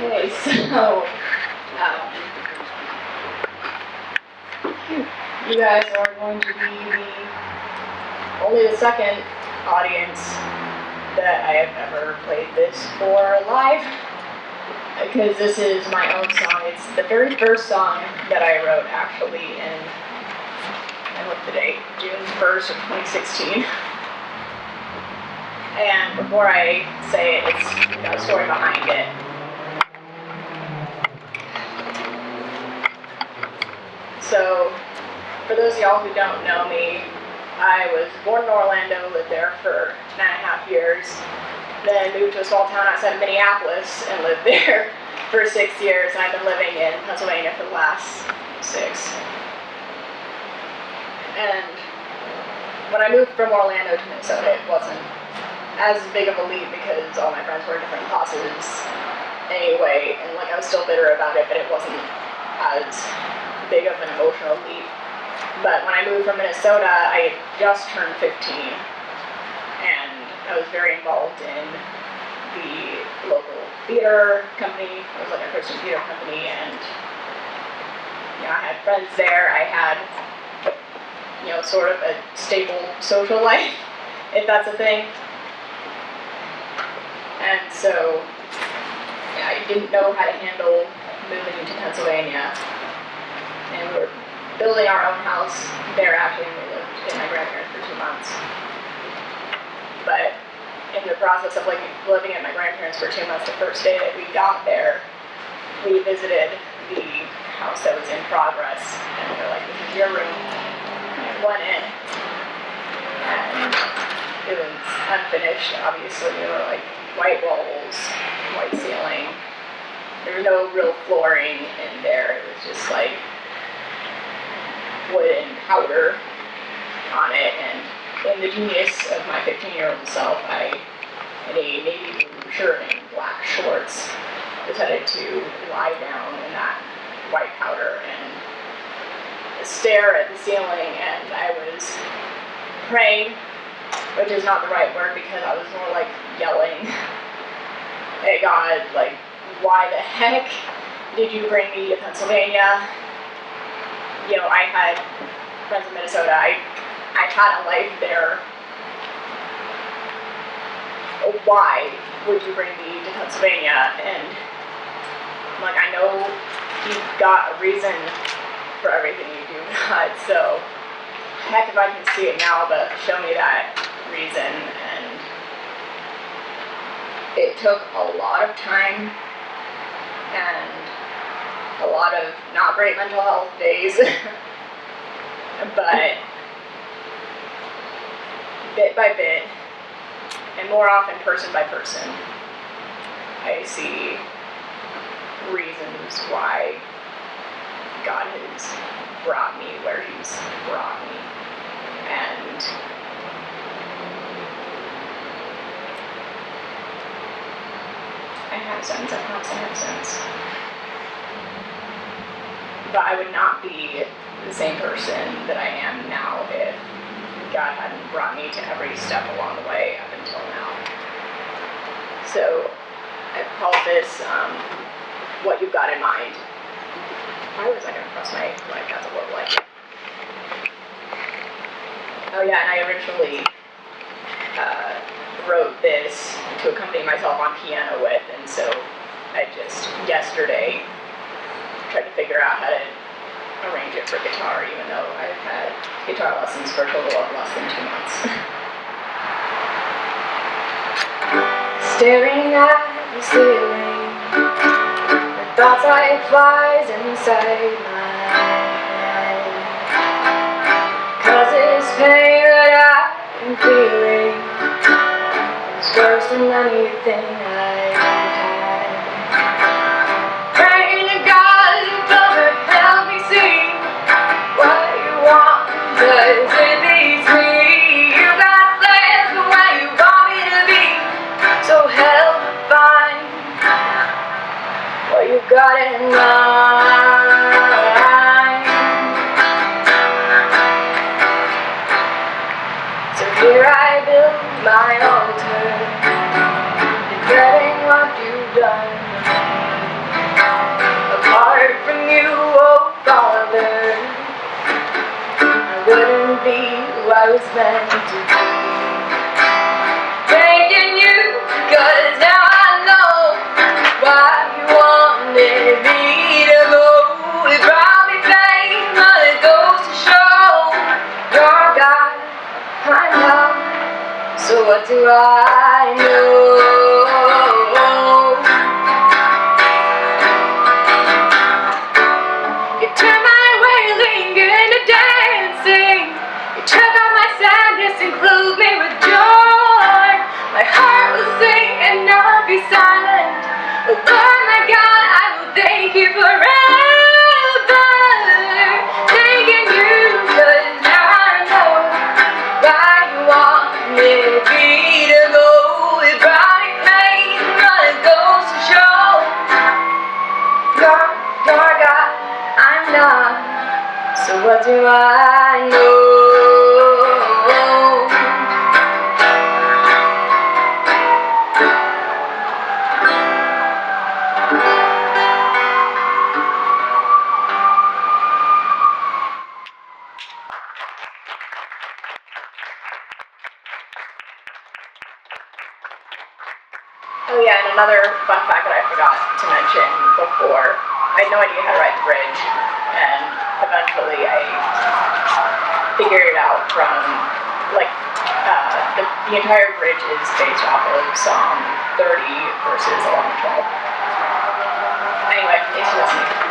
Okay, so you guys are going to be only the second audience that I have ever played this for live, because this is my own song. It's the very first song that I wrote, actually, in, I looked the date, June 1st of 2016. And before I say it, it's got a story behind it. So, for those of y'all who don't know me, I was born in Orlando, lived there for 9.5 years, then moved to a small town outside of Minneapolis and lived there for 6 years, and I've been living in Pennsylvania for the last 6. And when I moved from Orlando to Minnesota, it wasn't as big of a leap because all my friends were in different classes anyway, and I was still bitter about it, but it wasn't as big of an emotional leap. But when I moved from Minnesota, I had just turned 15, and I was very involved in the local theater company. It was like a Christian theater company, and I had friends there. I had sort of a stable social life, if that's a thing. And so I didn't know how to handle moving into Pennsylvania. And we were building our own house there, actually, and we lived in my grandparents for 2 months. But in the process of living at my grandparents for 2 months, the first day that we got there, we visited the house that was in progress, and they were like, "This is your room." And I went in, and it was unfinished, obviously. There were white walls, white ceiling. There was no real flooring in there. It was just wood and powder on it, and in the genius of my 15-year-old self, I had a navy blue shirt and black shorts, decided to lie down in that white powder and stare at the ceiling, and I was praying, which is not the right word because I was more yelling at God, why the heck did you bring me to Pennsylvania? I had friends in Minnesota. I had a life there. Why would you bring me to Pennsylvania? And I know you've got a reason for everything you do, God. So heck if I can see it now, but show me that reason. And it took a lot of time and a lot of not great mental health days, but bit by bit, and more often person by person, I see reasons why God has brought me where He's brought me. And I have sense. But I would not be the same person that I am now if God hadn't brought me to every step along the way up until now. So I've called this What You've Got in Mind. Why was I going to press my mic? That's a little Oh yeah, and I originally wrote this to accompany myself on piano with, and so I just yesterday tried to figure out how to arrange it for guitar, even though I've had guitar lessons for a total of less than 2 months. Staring at the ceiling, the thoughts like flies inside my head. 'Cause this pain that I'm feeling is worse than anything I've had. Praying to God, come and help me see what you want, 'cause it beats me. You got plans for where you want me to be, so help me find what you got in mind. So here I build my altar, regretting what you've done for me. was meant to be. Thanking you, 'cause now I know why you wanted me to go. It brought me pain, but it goes to show you're God, I'm not. So what do I know? You turned my wailing into dancing. You took out my sadness and clothed me with joy. My heart will sing and not be silent. Oh Lord my God, I will thank you forever. Thanking you, 'cause now I know why you wanted me to go. It brought me pain, but it goes to show you're God, I'm not. So what do I know? Oh yeah, and another fun fact that I forgot to mention before, I had no idea how to ride the bridge, and eventually I figured it out from, like, the entire bridge is based off of Psalm 30 verses 11 to 12. Anyway, thanks for listening.